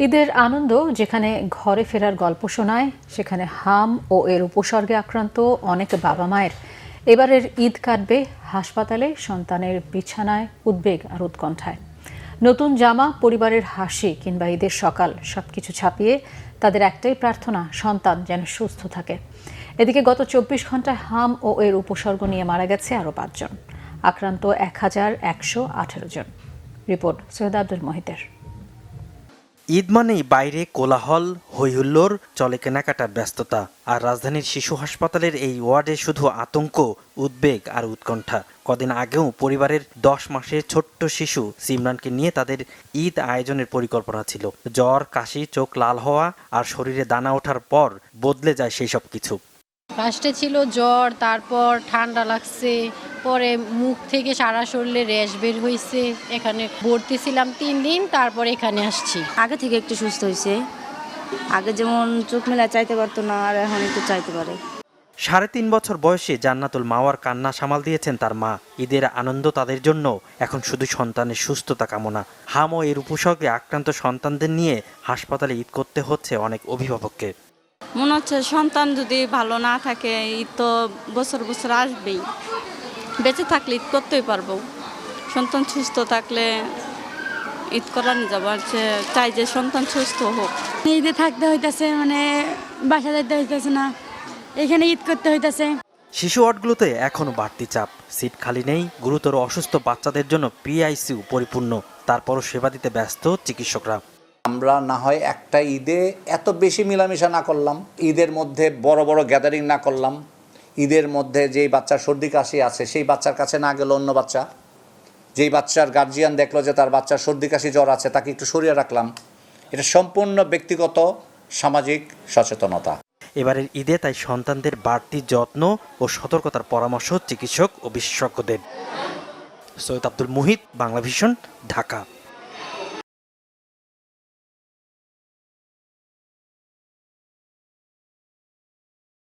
ঈদের আনন্দ যেখানে ঘরে ফেরার গল্প শোনায়, সেখানে হাম ও এর উপসর্গে আক্রান্ত অনেক বাবা মায়ের এবারের ঈদ কাটবে হাসপাতালে সন্তানের বিছানায় উদ্বেগ আর উৎকণ্ঠায়। নতুন জামা, পরিবারের হাসি কিংবা ঈদের সকাল সবকিছু ছাপিয়ে তাদের একটাই প্রার্থনা, সন্তান যেন সুস্থ থাকে। এদিকে গত 24 ঘন্টায় হাম ও এর উপসর্গ নিয়ে মারা গেছে আরও 5 জন, আক্রান্ত 1118 জন। রিপোর্ট সৈয়দ আব্দুল মহিতের। ঈদ মানেই বাইরে কোলাহল, হইহুল্লোড়, চলে কেনাকাটার ব্যস্ততা। আর রাজধানীর শিশু হাসপাতালের এই ওয়ার্ডে শুধু আতঙ্ক, উদ্বেগ আর উৎকণ্ঠা। কদিন আগেও পরিবারের 10 মাসের ছোট্ট শিশু সিমরানকে নিয়ে তাদের ঈদ আয়োজনের পরিকল্পনা ছিল। জ্বর, কাশি, চোখ লাল হওয়া আর শরীরে দানা ওঠার পর বদলে যায় সেই সব কিছু। ফার্স্টে ছিল জ্বর, তারপর ঠান্ডা লাগছে, পরে মুখ থেকে সারা শরীরে র্যাশ বের হয়েছে। এখানে ভর্তি ছিলাম 3 দিন, তারপর এখানে আসছি। আগে থেকে একটু সুস্থ হয়েছে। আগে যেমন চোখ মেলা চাইতে পারতো না, আর এখন একটু চাইতে পারে। 3.5 বছর বয়সে জান্নাতুল মাওয়ার কান্না সামাল দিয়েছেন তার মা। ঈদের আনন্দ তাদের জন্য এখন শুধু সন্তানের সুস্থতা কামনা। হাম ও এর উপসর্গে আক্রান্ত সন্তানদের নিয়ে হাসপাতালে ঈদ করতে হচ্ছে অনেক অভিভাবককে। মনে হচ্ছে সন্তান যদি ভালো না থাকে, ঈদ তো বছর বছর আসবেই। বেঁচে থাকলে ঈদ করতেই পারবো। সন্তান সুস্থ থাকলে ঈদ করার যাবো, চাই যে সন্তান সুস্থ হোক। ঈদে থাকতে হইতেছে, বাসা যাইতে হইতেছে না, এখানে ঈদ করতে হইতেছে। শিশু ওয়ার্ডগুলোতে এখনো বাড়তি চাপ, সিট খালি নেই। গুরুতর অসুস্থ বাচ্চাদের জন্য পিআইসিইউ পরিপূর্ণ, তারপরও সেবা দিতে ব্যস্ত চিকিৎসকরা। আমরা না হয় একটা ঈদে এত বেশি মিলামেশা না করলাম, ঈদের মধ্যে বড় বড় গ্যাদারিং না করলাম, ঈদের মধ্যে যেই বাচ্চার সর্দি কাশি আছে সেই বাচ্চার কাছে না গেল অন্য বাচ্চা, যেই বাচ্চার গার্জিয়ান দেখলো যে তার বাচ্চার সর্দি কাশি জ্বর আছে তাকে একটু সরিয়ে রাখলাম। এটা সম্পূর্ণ ব্যক্তিগত সামাজিক সচেতনতা। এবারের ঈদে তাই সন্তানদের বাড়তি যত্ন ও সতর্কতার পরামর্শ চিকিৎসক ও বিশেষজ্ঞদের। সৈয়দ আব্দুল মুহিত, বাংলাভিশন, ঢাকা।